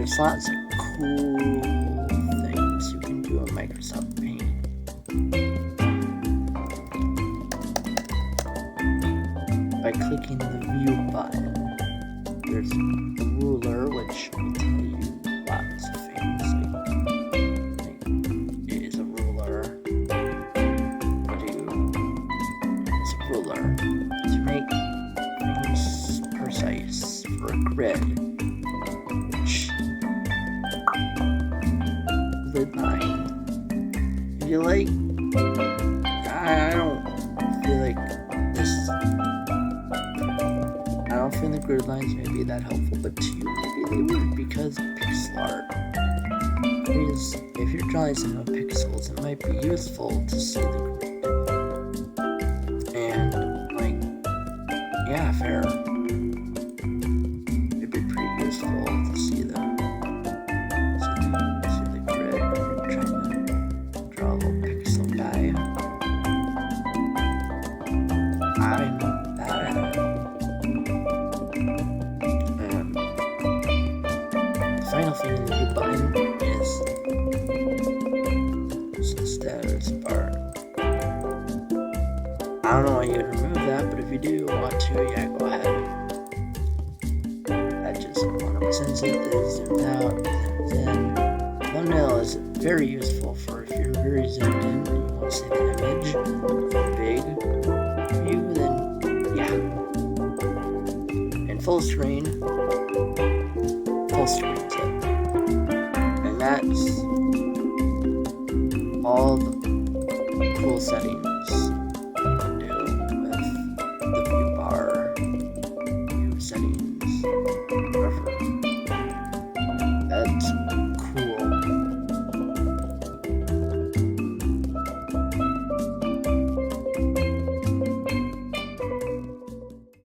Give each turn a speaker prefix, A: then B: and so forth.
A: there's lots of cool things you can do in Microsoft Paint. By clicking the View button, there's the ruler, which will tell you lots of things. Like, it is a ruler. It's a ruler to make things precise for a grid. Grid line. If you like, I don't feel like this. I don't feel the grid lines may be that helpful, but to you maybe they would, because pixel art. Because if you're drawing some of pixels, it might be useful to see the grid. And like, yeah, fair. It'd be pretty useful to see the grid when you're trying to draw a little pixel guy. I'm not bad at it. The final thing in the View button is the status bar. I don't know why you would remove that, but if you do want to, yeah, go ahead. That just 100% it, zoomed out, zoomed in. Thumbnail is very useful for if you're very zoomed in and you want to see the image big view, then yeah. And full screen tip. And that's all the cool settings